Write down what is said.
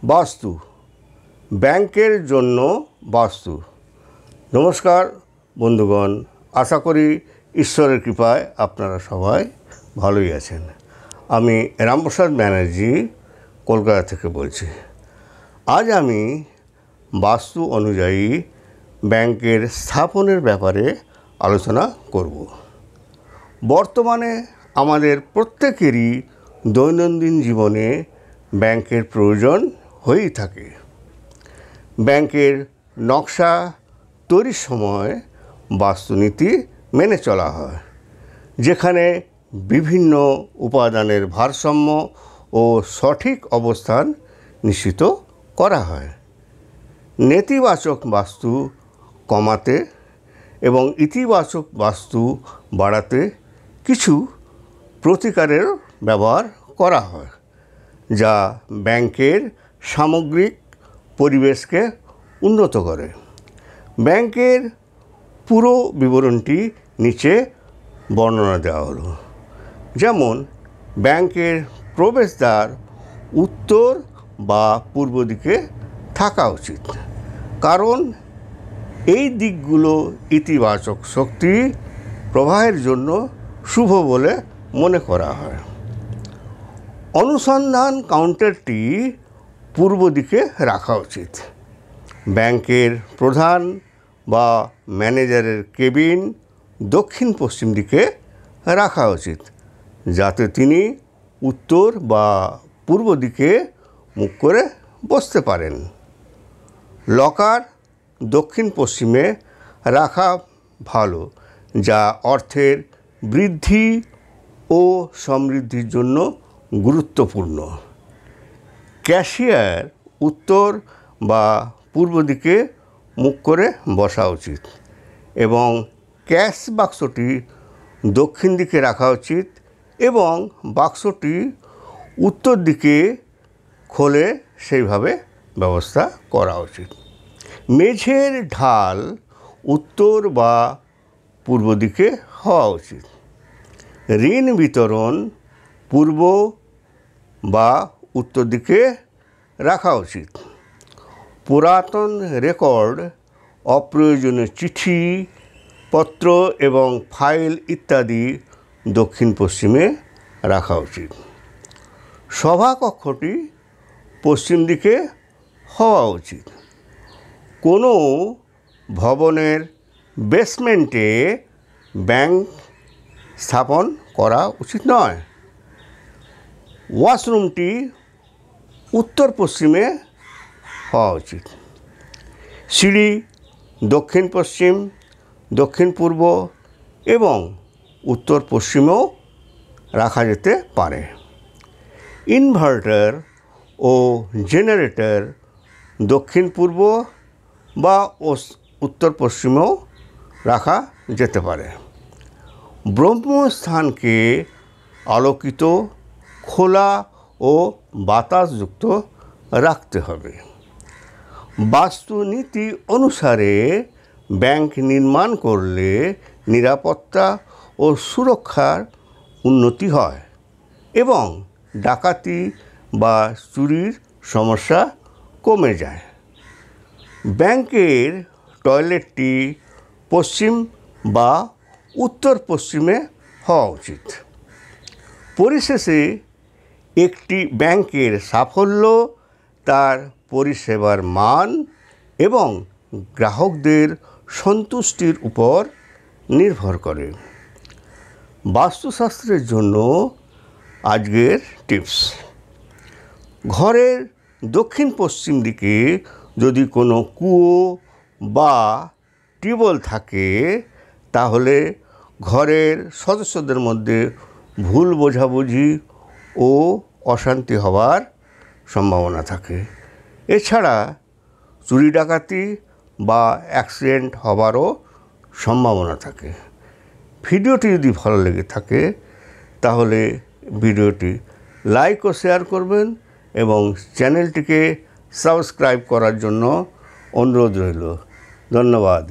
বাস্তু ব্যাংকের জন্য বাস্তু। নমস্কার বন্ধুগণ, আশা করি ঈশ্বরের কৃপায় আপনারা সবাই ভালোই আছেন। আমি রামপ্রসাদ ব্যানার্জি কলকাতা থেকে বলছি। আজ আমি বাস্তু অনুযায়ী ব্যাংকের স্থাপনের ব্যাপারে আলোচনা করব। বর্তমানে আমাদের প্রত্যেকেরই দৈনন্দিন জীবনে ব্যাংকের প্রয়োজন হয়েই থাকে। ব্যাংকের নকশা তৈরির সময় বাস্তুনীতি মেনে চলা হয়, যেখানে বিভিন্ন উপাদানের ভারসাম্য ও সঠিক অবস্থান নিশ্চিত করা হয়। নেতিবাচক বাস্তু কমাতে এবং ইতিবাচক বাস্তু বাড়াতে কিছু প্রতিকারের ব্যবহার করা হয়, যা ব্যাংকের সামগ্রিক পরিবেশকে উন্নত করে। ব্যাংকের পুরো বিবরণটি নিচে বর্ণনা দেওয়া হলো। যেমন, ব্যাংকের প্রবেশদ্বার উত্তর বা পূর্ব দিকে থাকা উচিত, কারণ এই দিকগুলো ইতিবাচক শক্তি প্রবাহের জন্য শুভ বলে মনে করা হয়। অনুসন্ধান কাউন্টারটি পূর্ব দিকে রাখা উচিত। ব্যাংকের প্রধান বা ম্যানেজারের কেবিন দক্ষিণ পশ্চিম দিকে রাখা উচিত, যাতে তিনি উত্তর বা পূর্ব দিকে মুখ করে বসতে পারেন। লকার দক্ষিণ পশ্চিমে রাখা ভালো, যা অর্থের বৃদ্ধি ও সমৃদ্ধির জন্য গুরুত্বপূর্ণ। ক্যাশিয়ার উত্তর বা পূর্ব দিকে মুখ করে বসা উচিত এবং ক্যাশ বাক্সটি দক্ষিণ দিকে রাখা উচিত এবং বাক্সটি উত্তর দিকে খোলে সেইভাবে ব্যবস্থা করা উচিত। মেঝের ঢাল উত্তর বা পূর্ব দিকে হওয়া উচিত। ঋণ বিতরণ পূর্ব বা উত্তর দিকে রাখা উচিত। পুরাতন রেকর্ড, অপ্রয়োজনীয় চিঠি পত্র এবং ফাইল ইত্যাদি দক্ষিণ পশ্চিমে রাখা উচিত। সভাকক্ষটি পশ্চিম দিকে হওয়া উচিত। কোনো ভবনের বেসমেন্টে ব্যাংক স্থাপন করা উচিত নয়। ওয়াশরুমটি উত্তর পশ্চিমে হওয়া উচিত। সিঁড়ি দক্ষিণ পশ্চিম, দক্ষিণ পূর্ব এবং উত্তর পশ্চিমেও রাখা যেতে পারে। ইনভার্টার ও জেনারেটর দক্ষিণ পূর্ব বা উত্তর পশ্চিমেও রাখা যেতে পারে। ব্রহ্মস্থানকে আলোকিত, খোলা ও বাতাসযুক্ত রাখতে হবে। বাস্তুনীতি অনুসারে ব্যাংক নির্মাণ করলে নিরাপত্তা ও সুরক্ষার উন্নতি হয় এবং ডাকাতি বা চুরির সমস্যা কমে যায়। ব্যাংকের টয়লেটটি পশ্চিম বা উত্তর পশ্চিমে হওয়া উচিত। পরিশেষে, একটি ব্যাংকের সাফল্য তার পরিষেবার মান এবং গ্রাহকদের সন্তুষ্টির উপর নির্ভর করে। বাস্তুশাস্ত্রের জন্য আজকের টিপস: ঘরের দক্ষিণ পশ্চিম দিকে যদি কোনো কুয়ো বা টিউবওয়েল থাকে, তাহলে ঘরের সদস্যদের মধ্যে ভুল বোঝাবুঝি ও অশান্তি হওয়ার সম্ভাবনা থাকে। এছাড়া চুরি ডাকাতি বা অ্যাক্সিডেন্ট হবারও সম্ভাবনা থাকে। ভিডিওটি যদি ভালো লেগে থাকে তাহলে ভিডিওটি লাইক ও শেয়ার করবেন এবং চ্যানেলটিকে সাবস্ক্রাইব করার জন্য অনুরোধ রইল। ধন্যবাদ।